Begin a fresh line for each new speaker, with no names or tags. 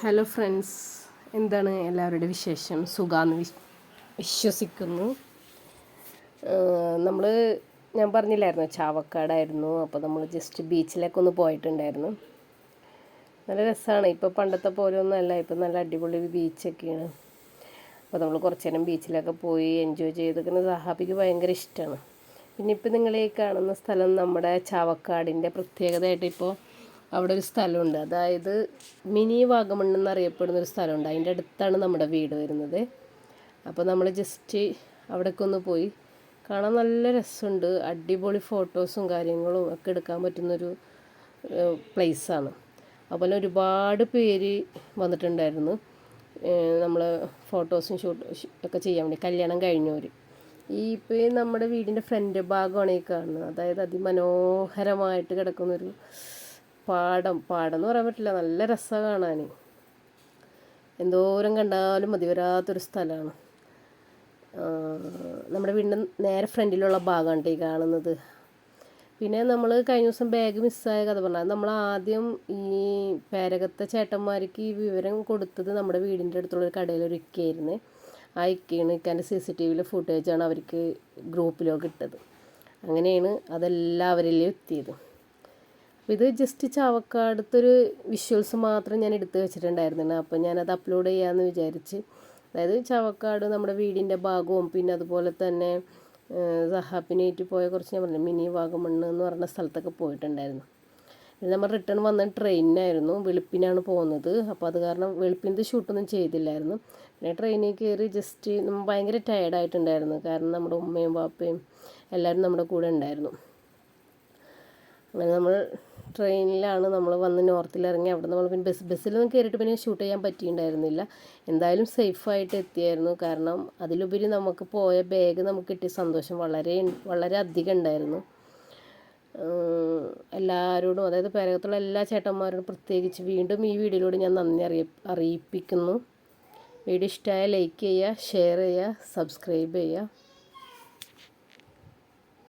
Hello friends, എന്താണ് എല്ലാവരുടെ വിശേഷം? സുഖാന്ന് വിശ്വസിക്കുന്നു. ഞാൻ പറഞ്ഞില്ലായിരുന്നു ചാവക്കാടായിരുന്നു. അപ്പോൾ നമ്മൾ ജസ്റ്റ് ബീച്ചിലേക്ക് ഒന്ന് പോയിട്ടുണ്ടായിരുന്നു. നല്ല രസമാണ്. ഇപ്പോൾ പണ്ടത്തെ പോലെ ഒന്നുമല്ല, ഇപ്പം നല്ല അടിപൊളി ബീച്ചൊക്കെയാണ്. അപ്പോൾ നമ്മൾ കുറച്ച് നേരം ബീച്ചിലൊക്കെ പോയി എൻജോയ് ചെയ്തിരിക്കുന്നത് സഹാബിക്ക് ഭയങ്കര ഇഷ്ടമാണ്. പിന്നെ ഇപ്പോൾ നിങ്ങളീ കാണുന്ന സ്ഥലം നമ്മുടെ ചാവക്കാടിൻ്റെ പ്രത്യേകതയായിട്ട് ഇപ്പോൾ അവിടെ ഒരു സ്ഥലമുണ്ട്. അതായത് മിനി വാഗമൺ എന്നറിയപ്പെടുന്നൊരു സ്ഥലമുണ്ട്. അതിൻ്റെ അടുത്താണ് നമ്മുടെ വീട് വരുന്നത്. അപ്പോൾ നമ്മൾ ജസ്റ്റ് അവിടേക്ക് ഒന്ന് പോയി കാണാൻ നല്ല രസമുണ്ട്. അടിപൊളി ഫോട്ടോസും കാര്യങ്ങളും ഒക്കെ എടുക്കാൻ പറ്റുന്നൊരു പ്ലേസാണ്. അതുപോലെ ഒരുപാട് പേര് വന്നിട്ടുണ്ടായിരുന്നു നമ്മൾ ഫോട്ടോസും ഒക്കെ ചെയ്യാൻ വേണ്ടി, കല്യാണം കഴിഞ്ഞവർ. ഇപ്പോൾ നമ്മുടെ വീടിൻ്റെ ഫ്രണ്ട് ഭാഗമാണ് ഈ കാണുന്നത്. അതായത് അതിമനോഹരമായിട്ട് കിടക്കുന്നൊരു പാടം എന്ന് പറയാൻ പറ്റില്ല, നല്ല രസമാണ് കാണാൻ. എന്തോരം കണ്ടാലും മതി വരാത്തൊരു സ്ഥലമാണ്. നമ്മുടെ വീടിൻ്റെ നേരെ ഫ്രണ്ടിലുള്ള ഭാഗമാണ് ഈ കാണുന്നത്. പിന്നെ നമ്മൾ കഴിഞ്ഞ ദിവസം ബാഗ് മിസ്സായ കഥ പറഞ്ഞാൽ, നമ്മൾ ആദ്യം ഈ പേരകത്തെ ചേട്ടന്മാർക്ക് ഈ വിവരം കൊടുത്തത് നമ്മുടെ വീടിൻ്റെ അടുത്തുള്ളൊരു കടയിലൊരു ഇക്കയായിരുന്നു. ആ ഇക്കാൻ്റെ CCTV ഫുട്ടേജാണ് അവർക്ക് ഗ്രൂപ്പിലൊക്കെ ഇട്ടത്. അങ്ങനെയാണ് അതെല്ലാവരിലും എത്തിയത്. അപ്പോൾ ഇത് ജസ്റ്റ് ചാവക്കാടത്തൊരു വിഷ്വൽസ് മാത്രം ഞാൻ എടുത്ത് വെച്ചിട്ടുണ്ടായിരുന്നില്ല. അപ്പോൾ ഞാനത് അപ്ലോഡ് ചെയ്യാമെന്ന് വിചാരിച്ച്. അതായത് ചാവക്കാട് നമ്മുടെ വീടിൻ്റെ ഭാഗവും പിന്നെ അതുപോലെ തന്നെ സഹാബിനായിട്ട് പോയ കുറച്ച് ഞാൻ പറഞ്ഞു മിനി വാഗമൺ എന്ന് പറഞ്ഞ സ്ഥലത്തൊക്കെ പോയിട്ടുണ്ടായിരുന്നു. പിന്നെ നമ്മൾ റിട്ടേൺ വന്ന ട്രെയിനിനായിരുന്നു, വെളുപ്പിനാണ് പോകുന്നത്. അപ്പോൾ അത് കാരണം വെളുപ്പിൻ്റെ ഷൂട്ടൊന്നും ചെയ്തില്ലായിരുന്നു. പിന്നെ ട്രെയിനിൽ കയറി ജസ്റ്റ് നമ്മൾ ഭയങ്കര ടയേർഡായിട്ടുണ്ടായിരുന്നു. കാരണം നമ്മുടെ ഉമ്മയും വാപ്പയും എല്ലാവരും നമ്മുടെ കൂടെ ഉണ്ടായിരുന്നു. അങ്ങനെ നമ്മൾ ട്രെയിനിലാണ് നമ്മൾ വന്ന് നോർത്തിലിറങ്ങി. അവിടെ നമ്മൾ പിന്നെ ബസ്സിലൊന്നും കയറിയിട്ട് പിന്നെ ഷൂട്ട് ചെയ്യാൻ പറ്റിയിട്ടുണ്ടായിരുന്നില്ല. എന്തായാലും സേഫായിട്ട് എത്തിയായിരുന്നു. കാരണം അതിലുപരി നമുക്ക് പോയ ബാഗ് നമുക്ക് കിട്ടിയ സന്തോഷം വളരെ അധികം ഉണ്ടായിരുന്നു. എല്ലാവരോടും, അതായത് പേരകത്തുള്ള എല്ലാ ചേട്ടന്മാരോടും പ്രത്യേകിച്ച് വീണ്ടും ഈ വീഡിയോയിലൂടെ ഞാൻ നന്ദി അറിയിപ്പിക്കുന്നു. വീഡിയോ ഇഷ്ടമായ ലൈക്ക് ചെയ്യുക, ഷെയർ ചെയ്യുക, സബ്സ്ക്രൈബ് ചെയ്യുക.